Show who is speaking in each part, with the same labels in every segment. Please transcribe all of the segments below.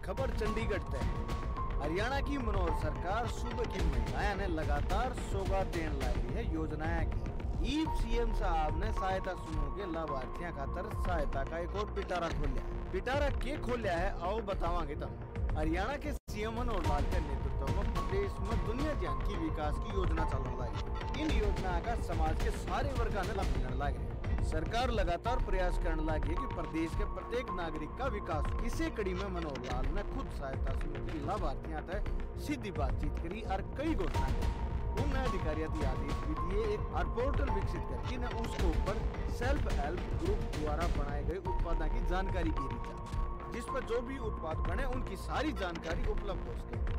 Speaker 1: खबर चंडीगढ़ से। हरियाणा की मनोहर सरकार सूबे की महिलाएं ने लगातार सौगात देने लगी है योजनाएं की। सीएम साहब ने सहायता समूह के लाभार्थियों खातर सहायता का एक और पिटारा खोलिया है आओ बतावांगे तुम। हरियाणा के सीएम मनोहर लाल के नेतृत्व में प्रदेश में दुनिया जहान की विकास की योजना चल रही है। इन योजना का समाज के सारे वर्ग ने लाभ मिलने लगे। सरकार लगातार प्रयास करने लगी है कि प्रदेश के प्रत्येक नागरिक का विकास। इसी कड़ी में मनोहर लाल ने खुद सहायता समूह के लाभार्थियों तक सीधी बातचीत करी और कई घोषणा की। उन अधिकारियों आदेश भी दिए एक पोर्टल विकसित करके न उसके ऊपर सेल्फ हेल्प ग्रुप द्वारा बनाए गए उत्पादों की जानकारी दी जाए, जिस पर जो भी उत्पाद बने उनकी सारी जानकारी उपलब्ध हो सके।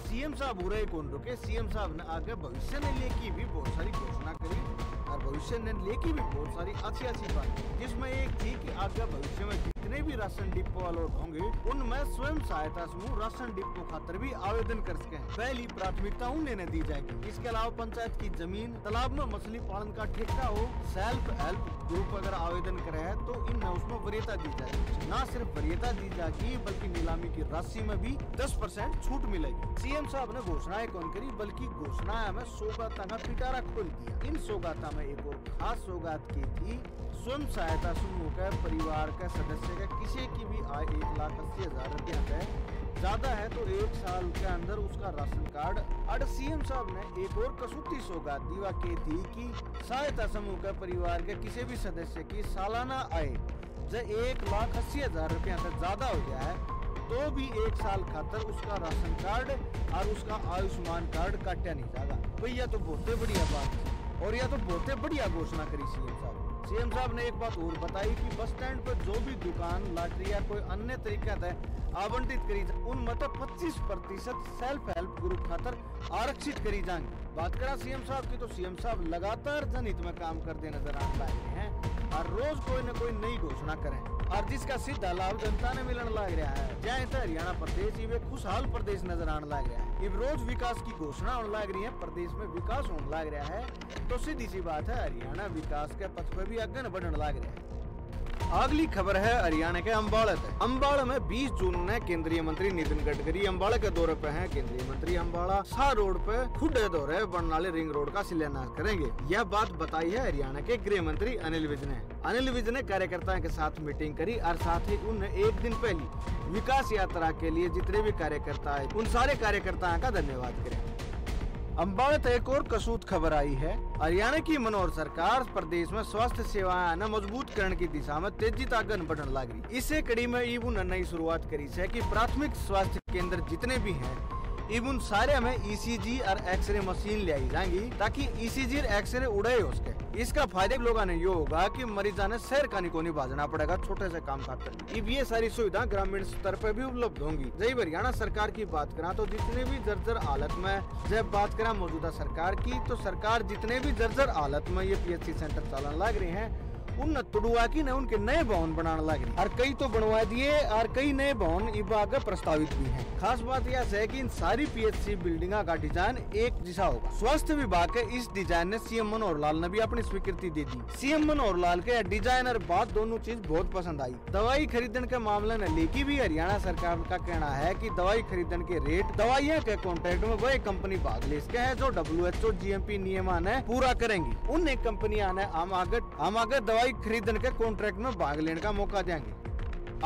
Speaker 1: सीएम साहब बुरे कौन रुके। सीएम साहब ने आगे भविष्य ने लेके भी बहुत सारी घोषणा करी और भविष्य ने लेके भी बहुत सारी अच्छी बात, जिसमें एक थी कि आगे भविष्य में जितने भी राशन डिपो अलॉट होंगे उनमें स्वयं सहायता समूह राशन डिपो खातर भी आवेदन कर सके। पहली प्राथमिकता उन्हें दी जाएगी। इसके अलावा पंचायत की जमीन, तालाब में मछली पालन का ठेका हो, सेल्फ हेल्प ग्रुप अगर आवेदन करे है तो इनमें उसमें वरीयता दी जाएगी। न सिर्फ वरीयता दी जाएगी बल्कि नीलामी की राशि में भी 10% छूट मिलेगी। सीएम साहब ने घोषणाएं कौन करी बल्कि घोषणाएं में सौगात का पिटारा खोल दिया। इन सौगात में एक और खास सौगात की थी स्वयं सहायता समूह के परिवार के सदस्य के किसी की भी आय 1,80,000 रुपया है, ज्यादा है तो 1 साल के अंदर उसका राशन कार्ड। और सीएम साहब ने एक और कसूती सौगात दीवा की थी कि सहायता समूह के परिवार के किसी भी सदस्य की सालाना आय जब 1,80,000 रुपया से ज्यादा हो गया है तो भी 1 साल खातर उसका राशन कार्ड और उसका आयुष्मान कार्ड काटा नहीं जाएगा। भैया तो बहुत बढ़िया बात है और यह तो बहुत बढ़िया घोषणा करी सीएम साहब। सीएम साहब ने एक बात और बताई कि बस स्टैंड पर जो भी दुकान, लॉटरी या कोई अन्य तरीका है आवंटित करी उनमें तो 25% सेल्फ हेल्प ग्रुप खातर आरक्षित करी जाएंगे। बात करा सीएम साहब की तो सीएम साहब लगातार जनहित में काम करते नजर आने लगे हैं और रोज कोई न कोई नई घोषणा करें और जिसका सीधा लाभ जनता ने मिलने लग रहा है। जहाँ हरियाणा प्रदेश ये खुशहाल प्रदेश नजर आने लग रहा है। अब रोज विकास की घोषणा होने लग रही है, प्रदेश में विकास होने लग रहा है तो सीधी सी बात है हरियाणा विकास के पथ पर भी आगे बढ़ने लग रहा है। अगली खबर है हरियाणा के अम्बाड़ा से। अम्बाड़ा में 20 जून ने केंद्रीय मंत्री नितिन गडकरी अम्बाड़ा के दौरे पे हैं। केंद्रीय मंत्री अम्बाड़ा शाह रोड पे खुडे दौरे बनने वाले रिंग रोड का शिलान्यास करेंगे। यह बात बताई है हरियाणा के गृह मंत्री अनिल विज ने। अनिल विज ने कार्यकर्ताओं के साथ मीटिंग करी और साथ ही उन्हें एक दिन पहले विकास यात्रा के लिए जितने भी कार्यकर्ता आए उन सारे कार्यकर्ताओं का धन्यवाद करें। अम्बाड़ा से एक और कसूत खबर आई है। हरियाणा की मनोहर सरकार प्रदेश में स्वास्थ्य सेवाएं न मजबूत करने की दिशा में तेजी से आगे बढ़ने लगी। इसे कड़ी में इबुन नई शुरुआत करी है कि प्राथमिक स्वास्थ्य केंद्र जितने भी हैं इबुन सारे में ईसीजी और एक्सरे मशीन ले आई जाएंगी ताकि ईसीजी और एक्सरे उड़े हो सके। इसका फायदा लोगों ने ये होगा कि मरीजा ने शहर का नहीं भाजना पड़ेगा छोटे से काम खातर। अब ये सारी सुविधा ग्रामीण स्तर पर भी उपलब्ध होंगी। जब हरियाणा सरकार की बात करा तो जितने भी जर्जर हालत में, जब बात करा मौजूदा सरकार की तो सरकार जितने भी जर्जर हालत में ये पीएचसी सेंटर चलाने लग रहे हैं उन तुड़ुआ की ने उनके नए भवन बनाने लगे और कई तो बनवा दिए और कई नए भवन इस आगे प्रस्तावित भी हैं। खास बात यह है कि इन सारी पीएचसी बिल्डिंग का डिजाइन एक जैसा होगा। स्वास्थ्य विभाग के इस डिजाइन ने सीएम मनोहर लाल ने भी अपनी स्वीकृति दे दी। सीएम मनोहर लाल के डिजाइन और बात दोनों चीज बहुत पसंद आई। दवाई खरीदने के मामले में लेके भी हरियाणा सरकार का कहना है कि दवाई खरीदने के रेट दवाइयाँ के कॉन्ट्रैक्ट में वही कंपनी भाग ले सके है जो WHO GMP नियमान ने पूरा करेंगी। उन एक कंपनियां ने हम आगे दवाई खरीदने के कॉन्ट्रैक्ट में भाग लेने का मौका देंगे।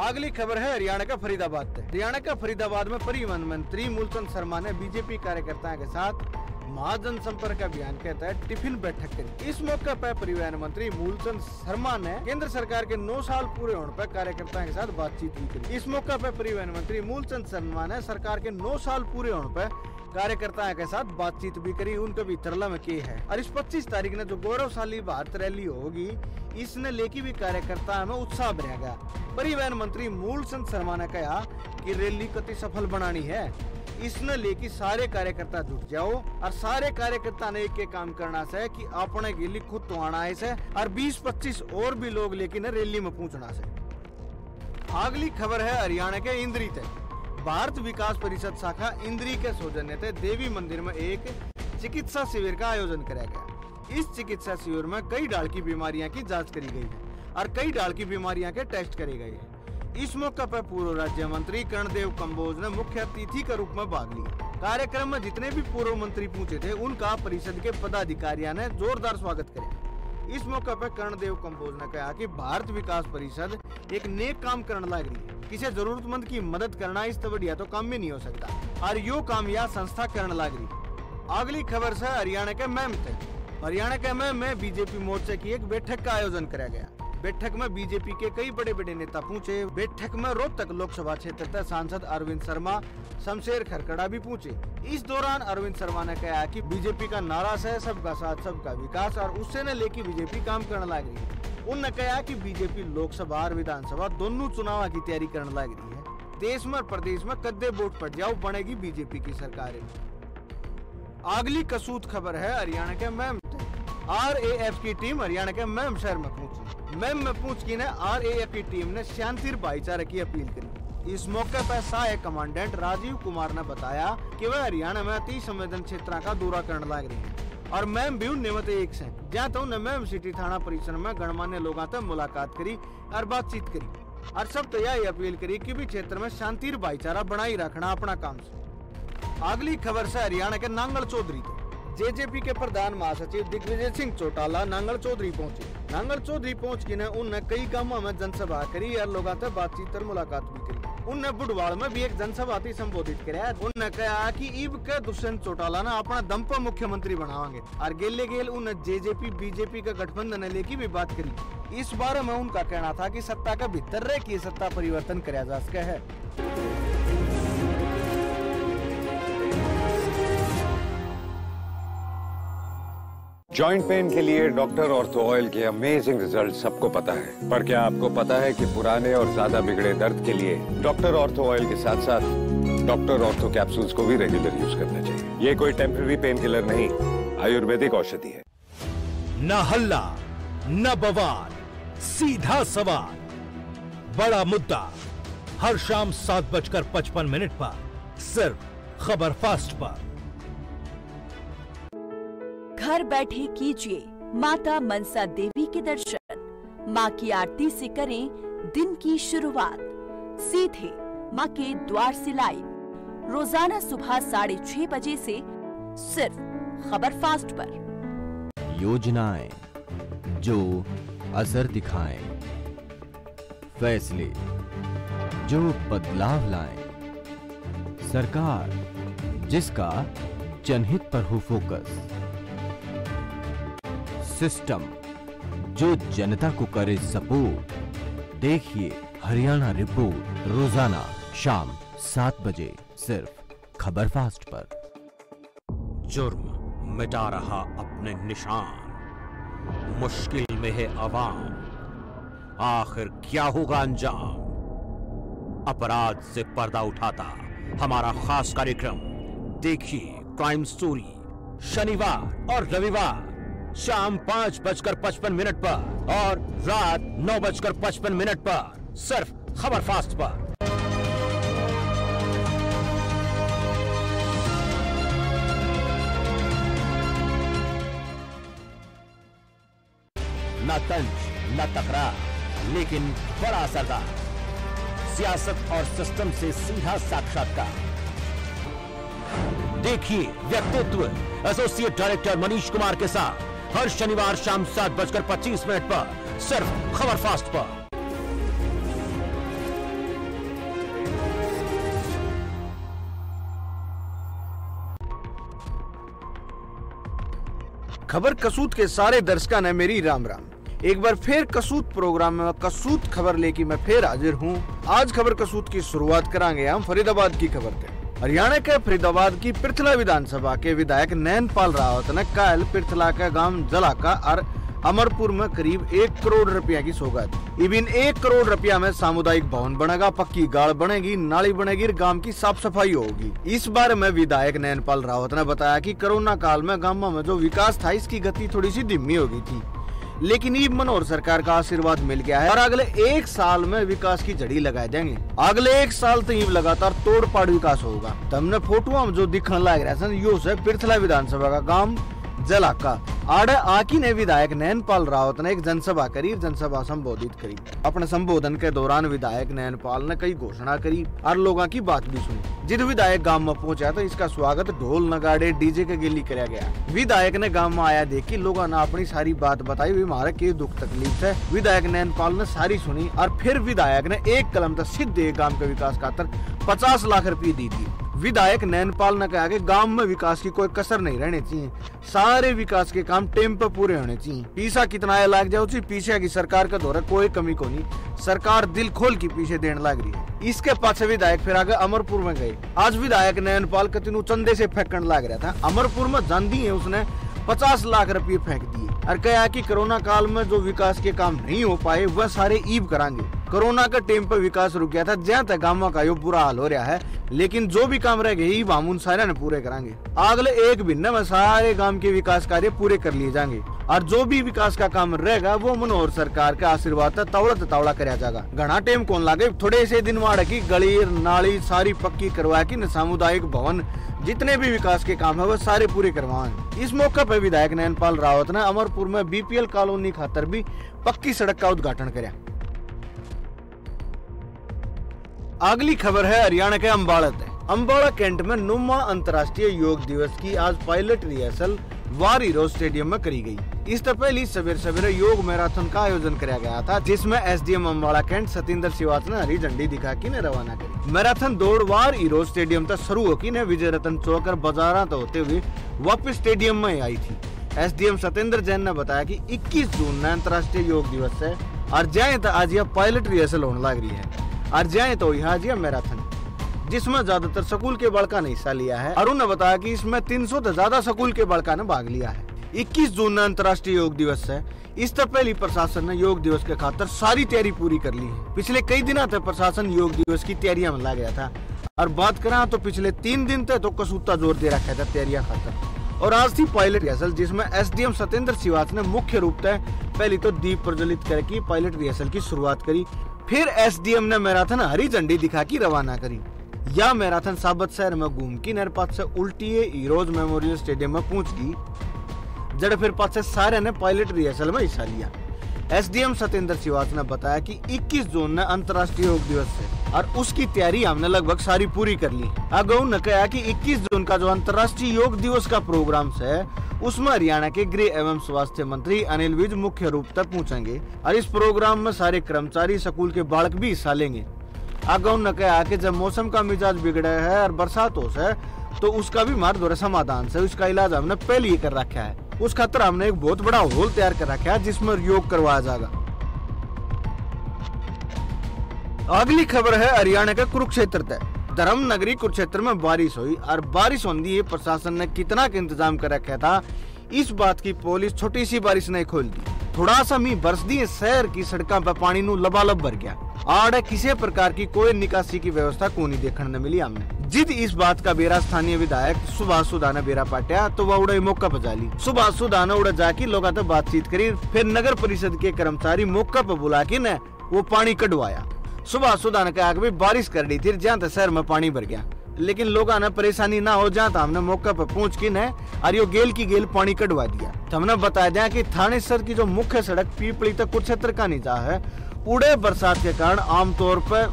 Speaker 1: अगली खबर है हरियाणा का फरीदाबाद से। हरियाणा का फरीदाबाद में परिवहन मंत्री मूलचंद शर्मा ने बीजेपी कार्यकर्ताओं के साथ महाजन संपर्क अभियान के तहत टिफिन बैठक करी। इस मौके पर परिवहन मंत्री मूलचंद शर्मा ने केंद्र सरकार के 9 साल पूरे होने पर कार्यकर्ताओं के साथ बातचीत भी करी। इस मौके पर परिवहन मंत्री मूलचंद शर्मा ने सरकार के 9 साल पूरे होने पर कार्यकर्ताओं के साथ बातचीत भी करी। उनके भी तरला में की है और इस 25 तारीख ने जो गौरवशाली भारत रैली होगी इसने लेके भी कार्यकर्ताओं में उत्साह बढ़ेगा। परिवहन मंत्री मूलचंद शर्मा ने कहा कि रैली कति सफल बनानी है, इसने लेके सारे कार्यकर्ता जुट जाओ और सारे कार्यकर्ता ने एक काम करना है कि अपने गिली खुद तो आना है और 20-25 और भी लोग लेकिन रैली में पहुंचना है। अगली खबर है हरियाणा के इंद्री से। भारत विकास परिषद शाखा इंद्री के सौजन्य से देवी मंदिर में एक चिकित्सा शिविर का आयोजन किया गया। इस चिकित्सा शिविर में कई ढाल की बीमारियां की जांच करी गई है और कई ढाल की बीमारियां के टेस्ट करे गए हैं। इस मौके पर पूर्व राज्य मंत्री कर्णदेव कंबोज ने मुख्य अतिथि के रूप में भाग लिया। कार्यक्रम में जितने भी पूर्व मंत्री पहुंचे थे उनका परिषद के पदाधिकारियों ने जोरदार स्वागत किया। इस मौके पर कर्णदेव कंबोज ने कहा कि भारत विकास परिषद एक नेक काम करने लग रही है। किसी जरूरतमंद की मदद करना इस बढ़िया तो काम भी नहीं हो सकता और यो काम यह संस्था करने लग रही है। अगली खबर से हरियाणा के मैम थे। हरियाणा के मैम में बीजेपी मोर्चे की एक बैठक का आयोजन कराया गया। बैठक में बीजेपी के कई बड़े बड़े नेता पहुंचे। बैठक में रोहतक लोकसभा क्षेत्र के सांसद अरविंद शर्मा, शमशेर खरकड़ा भी पहुंचे। इस दौरान अरविंद शर्मा ने कहा कि बीजेपी का नारा है सबका साथ सबका विकास और उससे न लेके बीजेपी काम करने लग रही है। उन्होंने कहा कि बीजेपी लोकसभा और विधानसभा दोनों चुनाव की तैयारी करने लग रही है। देश में प्रदेश में कद्दे वोट पड़ जाओ बनेगी बीजेपी की सरकार। अगली कसूत खबर है हरियाणा के मैम। RAF की टीम हरियाणा के मैम शहर में पहुंची। मैम में पहुंच की RAF की टीम ने शांति भाईचारे की अपील करी। इस मौके पर सहायक कमांडेंट राजीव कुमार ने बताया कि वह हरियाणा में अति संवेदन क्षेत्र का दौरा करने लग रही है और मैम भी उनमें में एक से जहाँ तो उन्हें मैम सिटी थाना परिसर में गणमान्य लोगों से मुलाकात करी और बातचीत करी और सब तो यही अपील करी कि भी क्षेत्र में शांति भाईचारा बनाई रखना अपना काम से। अगली खबर से हरियाणा के नांगल चौधरी थे। जेजेपी के प्रधान महासचिव दिग्विजय सिंह चौटाला नांगल चौधरी पहुंचे। नांगल चौधरी पहुंच के उन्हें कई गांवों में जनसभा करी और लोगों से बातचीत और मुलाकात भी करी। उन्हें बुढ़वाड़ में भी एक जनसभा संबोधित किया। उन्हें कहा कि इब के दुष्यंत चौटाला ने अपना दम पर मुख्यमंत्री बनावांगे और गेले गेल उन्हें जेजेपी बीजेपी का गठबंधन लेके भी बात करी। इस बारे में उनका कहना था कि सत्ता का भीतर रह की सत्ता परिवर्तन कराया जा सके है।
Speaker 2: जॉइंट पेन के लिए डॉक्टर ऑर्थो ऑयल के अमेजिंग रिजल्ट सबको पता है, पर क्या आपको पता है कि पुराने और ज्यादा बिगड़े दर्द के लिए डॉक्टर ऑर्थो ऑयल के साथ साथ डॉक्टर ऑर्थो कैप्सूल्स को भी रेगुलर यूज करना चाहिए। ये कोई टेम्पररी पेन किलर नहीं, आयुर्वेदिक औषधि है।
Speaker 3: न हल्ला न बवाल, सीधा सवाल, बड़ा मुद्दा, हर शाम 7:55 पर सिर्फ खबर फास्ट पर।
Speaker 4: घर बैठे कीजिए माता मनसा देवी के दर्शन। माँ की आरती से करें दिन की शुरुआत। सीधे माँ के द्वार से लाइव रोजाना सुबह 6:30 बजे से सिर्फ खबर फास्ट पर।
Speaker 5: योजनाएं जो असर दिखाएं, फैसले जो बदलाव लाएं, सरकार जिसका जनहित पर हो फोकस, सिस्टम जो जनता को करे सपोर्ट। देखिए हरियाणा रिपोर्ट रोजाना शाम 7 बजे सिर्फ खबर फास्ट पर।
Speaker 3: जुर्म मिटा रहा अपने निशान, मुश्किल में है अवाम, आखिर क्या होगा अंजाम। अपराध से पर्दा उठाता हमारा खास कार्यक्रम देखिए क्राइम स्टोरी शनिवार और रविवार शाम 5:55 पर और रात 9:55 पर सिर्फ खबर फास्ट पर। न तंज न तकरार, लेकिन बड़ा असरदार, सियासत और सिस्टम से सीधा साक्षात्कार। देखिए व्यक्तित्व एसोसिएट डायरेक्टर मनीष कुमार के साथ हर शनिवार शाम 7:25 पर सिर्फ खबर फास्ट पर।
Speaker 1: खबर कसूत के सारे दर्शकों ने मेरी राम राम। एक बार फिर कसूत प्रोग्राम में कसूत खबर लेके मैं फिर हाजिर हूँ। आज खबर कसूत की शुरुआत करांगे हम फरीदाबाद की खबर से। हरियाणा के फरीदाबाद की पृथला विधानसभा के विधायक नैनपाल रावत ने कल पृथला का गांव जलाका और अमरपुर में करीब 1 करोड़ रुपया की सौगात। इबिन 1 करोड़ रुपया में सामुदायिक भवन बनेगा, पक्की गाड़ बनेगी, नाली बनेगी, गांव की साफ सफाई होगी। इस बारे में विधायक नैनपाल रावत ने बताया कि कोरोना काल में गांव में जो विकास था इसकी गति थोड़ी सी धीमी हो गई थी, लेकिन ये मनोहर सरकार का आशीर्वाद मिल गया है और अगले 1 साल में विकास की जड़ी लगा देंगे। अगले 1 साल तो ये लगातार तोड़ पाड़ विकास होगा। तो हमने फोटो में जो दिखने लग रहा है यो से पृथला विधानसभा का गांव जलाका आड़े आकी ने विधायक नैनपाल रावत ने एक जनसभा करी, जनसभा संबोधित करी। अपने संबोधन के दौरान विधायक नैनपाल ने कई घोषणा करी और लोगों की बात भी सुनी। जिस विधायक गांव में पहुंचा तो इसका स्वागत ढोल नगाड़े डीजे के गिल्ली कराया गया। विधायक ने गांव में आया देखी, लोगों ने अपनी सारी बात बताई, हमारे की दुख तकलीफ है। विधायक नैनपाल ने सारी सुनी और फिर विधायक ने एक कलम तक सीधे गांव के विकास खातर 50 लाख रुपए दी थी। विधायक नैनपाल ने कहा कि गांव में विकास की कोई कसर नहीं रहनी चाहिए, सारे विकास के काम टाइम पे पूरे होने चाहिए। पीछा कितना लाग जाओ पीछे की सरकार का दौरा कोई कमी को नहीं, सरकार दिल खोल की पीछे देने लग रही है। इसके पाछे विधायक फिर आगे अमरपुर में गए। आज विधायक नैनपाल कतिनु चंदे से फेंकने लग रहा था। अमरपुर में जान दी है उसने 50 लाख रुपए फेंक दिए और कहा कि कोरोना काल में जो विकास के काम नहीं हो पाए वह सारे ईब कराएंगे। कोरोना का टाइम पर विकास रुक गया था, जहाँ तक गाँव का यो बुरा हाल हो रहा है, लेकिन जो भी काम रह गए हम उन सारे ने पूरे कराएंगे। अगले एक महीने में सारे गांव के विकास कार्य पूरे कर लिए जाएंगे और जो भी विकास का काम रहेगा वो मनोहर सरकार के आशीर्वाद से तवड़ा कराया जाएगा। घना टाइम कौन लागे, थोड़े से दिन वाड़ की गली नाली सारी पक्की करवा की सामुदायिक भवन जितने भी विकास के काम है वो सारे पूरे करवाएं। इस मौके पर विधायक नैनपाल रावत ने अमरपुर में बीपीएल कॉलोनी खातर भी पक्की सड़क का उद्घाटन किया। अगली खबर है हरियाणा के अम्बाड़ा से। अम्बाड़ा कैंट में 9वां अंतर्राष्ट्रीय योग दिवस की आज pilot rehearsal war heroes stadium में करी गई। इससे पहले सवेरे योग मैराथन का आयोजन किया गया था, जिसमें एसडीएम अम्बाड़ा कैंट सतेंद्र श्रीवास्तव ने हरी झंडी दिखा के रवाना करी। मैराथन दौड़ वार हीरोज स्टेडियम तक शुरू होकर ने विजय रतन चौक और बाजारा होते हुए वापस स्टेडियम में आई थी। एसडीएम सतेंद्र जैन ने बताया कि 21 जून न अंतर्राष्ट्रीय योग दिवस है और जाए तो आज यह पायलट रिहर्सल होने लग रही है और जाए तो यह मैराथन जिसमें ज्यादातर स्कूल के बालका ने हिस्सा लिया है। अरुण ने बताया कि इसमें 300 से ज्यादा स्कूल के बालका ने भाग लिया है। 21 जून न अंतर्राष्ट्रीय योग दिवस है। इससे पहले प्रशासन ने योग दिवस के खातर सारी तैयारी पूरी कर ली है। पिछले कई दिनों तक प्रशासन योग दिवस की तैयारियां में लग गया था और बात करें तो पिछले 3 दिन तक तो कसूता जोर दे रखा था तैयारियां खातर। और आज थी पायलट रिहर्सल जिसमें एसडीएम सतेंद्र श्रीवास्तव ने मुख्य रूप से पहले तो दीप प्रज्वलित करके पायलट रिहर्सल की शुरुआत करी। फिर एसडीएम ने मैराथन हरी झंडी दिखा के रवाना करी। यह मैराथन साबत शहर में घूम की नरपात से उल्टी हीरोज मेमोरियल स्टेडियम में पहुंच गई, जड़ फिर पास से सारे ने पायलट रिहर्सल में हिस्सा लिया। एसडीएम सतेंद्र श्रीवास्तव ने बताया कि 21 जून ने अंतर्राष्ट्रीय योग दिवस है और उसकी तैयारी हमने लगभग सारी पूरी कर ली। आगे उन्होंने कहा कि 21 जून का जो अंतर्राष्ट्रीय योग दिवस का प्रोग्राम है उसमें हरियाणा के गृह एवं स्वास्थ्य मंत्री अनिल विज मुख्य रूप से पहुंचेंगे और इस प्रोग्राम में सारे कर्मचारी स्कूल के बालक भी हिस्सा लेंगे। आगे उन्होंने कहा कि जब मौसम का मिजाज बिगड़ा है और बरसात हो है तो उसका भी हमारे द्वारा समाधान से उसका इलाज हमने पहले ही कर रखा है। उस खातर हमने एक बहुत बड़ा हॉल तैयार कर रखा है जिसमें योग करवाया जाएगा। अगली खबर है हरियाणा के कुरुक्षेत्र से। धर्म नगरी कुरुक्षेत्र में बारिश हुई और बारिश होने है प्रशासन ने कितना का इंतजाम कर रखा था इस बात की पुलिस छोटी सी बारिश नहीं खोल दी। थोड़ा सा मी बरस दी शहर की सड़कों पर पानी नु लबालब भर गया। आड़ किसी प्रकार की कोई निकासी की व्यवस्था को नहीं देखने मिली हमने। जिद इस बात का बेरा स्थानीय विधायक सुभाष सुधा ने बेरा पाटिया तो वह उड़े मौका पर जा ली। सुभाष सुधा ने उड़े जाके लोगों से बातचीत करी, फिर नगर परिषद के कर्मचारी मौका पर बुला के न वो पानी कढ़वाया। सुभाष सुधा ने कहा कि बारिश कर रही थी जहाँ तक शहर में पानी भर गया, लेकिन लोगों ने परेशानी ना हो जहाँ हमने मौका पर पहुँच के न और यो गेल की गेल पानी कढ़वा दिया। तो हमने बताया दिया कि थानेसर की जो मुख्य सड़क पीपली तक कुरुक्षेत्र का नीचा है उड़े बरसात के कारण आमतौर पर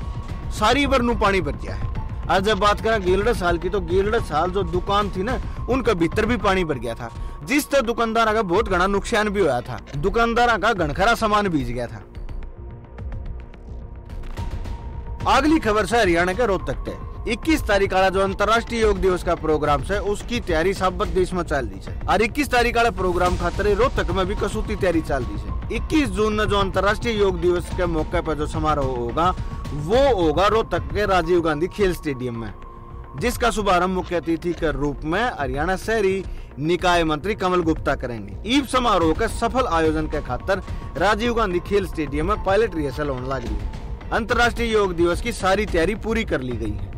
Speaker 1: सारी बरनू पानी भर गया है। आज जब बात करें गेलड़ साल की तो गेलड़ साल जो दुकान थी ना उनका भीतर भी पानी भर गया था, जिससे दुकानदार का बहुत घना नुकसान भी हुआ था। दुकानदार का घनखरा सामान भीज गया था। अगली खबर से हरियाणा के रोहतक से। 21 तारीख वाला जो अंतर्राष्ट्रीय योग दिवस का प्रोग्राम है उसकी तैयारी साबत देश में चल रही है और 21 तारीख वाला प्रोग्राम खातिर रोहतक में भी कसूती तैयारी चल रही है। 21 जून न जो अंतर्राष्ट्रीय योग दिवस के मौके पर जो समारोह होगा वो होगा रोहतक के राजीव गांधी खेल स्टेडियम में, जिसका शुभारंभ मुख्य अतिथि के रूप में हरियाणा शहरी निकाय मंत्री कमल गुप्ता करेंगे। ईब समारोह के सफल आयोजन के खातिर राजीव गांधी खेल स्टेडियम में पायलट रिहर्सल होने लगी है। अंतर्राष्ट्रीय योग दिवस की सारी तैयारी पूरी कर ली गई है।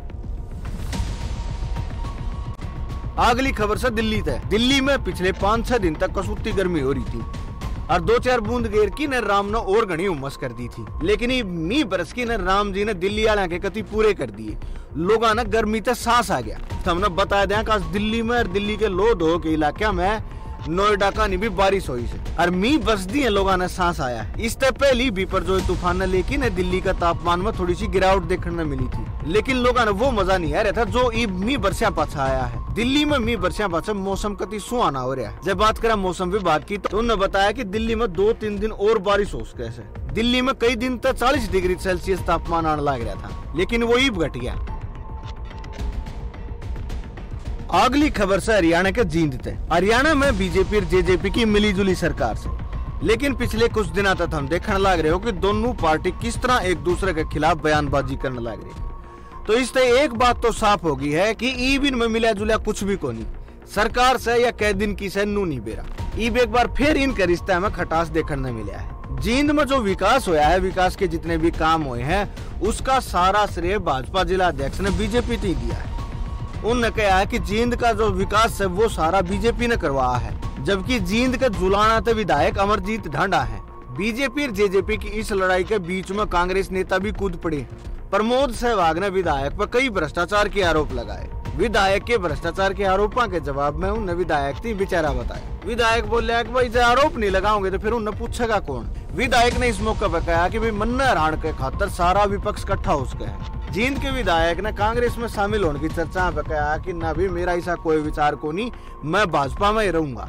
Speaker 1: अगली खबर से दिल्ली से। दिल्ली में पिछले 5-6 दिन तक कसूती गर्मी हो रही थी और 2-4 बूंद गेर की ने राम ने और घनी उमस कर दी थी, लेकिन मी बरस की ने राम जी ने दिल्ली वाले के कति पूरे कर दिए। लोगों ने गर्मी से सांस आ गया। तो हमने बताया दिया कि आज दिल्ली में और दिल्ली के लो दो के इलाके में नोएडा का नहीं भी बारिश हुई से और मी बस दी है लोगों ने सांस आया है। इससे पहले बिपरजोय तूफान ने लेकिन दिल्ली का तापमान में थोड़ी सी गिरावट देखने मिली थी, लेकिन लोगों ने वो मजा नहीं आ रहा था जो मी बरसिया पाछा आया है। दिल्ली में मी बरसिया पाछा मौसम कति सुहाना हो रहा है। जब बात करें मौसम विभाग की तो उन्होंने बताया कि दिल्ली में 2-3 दिन और बारिश हो सके है। दिल्ली में कई दिन तक 40 डिग्री सेल्सियस तापमान आने लग रहा था, लेकिन वो ही घट गया। अगली खबर से हरियाणा के जींद थे। हरियाणा में बीजेपी और जेजेपी की मिलीजुली सरकार से, लेकिन पिछले कुछ दिनों तक हम देखने लग रहे हो कि दोनों पार्टी किस तरह एक दूसरे के खिलाफ बयानबाजी करने लग रही है। तो इससे एक बात तो साफ हो गई है कि ईब में मिला जुला कुछ भी को नहीं, सरकार से या कई दिन की से नू नहीं बेरा। ईब एक बार फिर इनके रिश्ते में खटास देखने मिला है। जींद में जो विकास हुआ है, विकास के जितने भी काम हुए हैं, उसका सारा श्रेय भाजपा जिला अध्यक्ष ने बीजेपी ने दिया है। उन्होंने कहा है कि जींद का जो विकास है वो सारा बीजेपी ने करवाया है, जबकि जींद के जुलाना तो विधायक अमरजीत ढांडा है। बीजेपी और जेजेपी की इस लड़ाई के बीच में कांग्रेस नेता भी कूद पड़े। प्रमोद सहवाग ने विधायक पर कई भ्रष्टाचार के आरोप लगाए। विधायक के भ्रष्टाचार के आरोपों के जवाब में उन्हें विधायक थी बेचारा बताया। विधायक बोले कि भाई जो आरोप नहीं लगाओगे तो फिर उन्हें पूछेगा कौन। विधायक ने इस मौके पर कहा कि भाई मन्ना हराण के खातर सारा विपक्ष इकट्ठा हो सके है। जींद के विधायक ने कांग्रेस में शामिल होने की चर्चा पे कहा कि ना भी मेरा ऐसा कोई विचार को नहीं, मैं भाजपा में ही रहूंगा।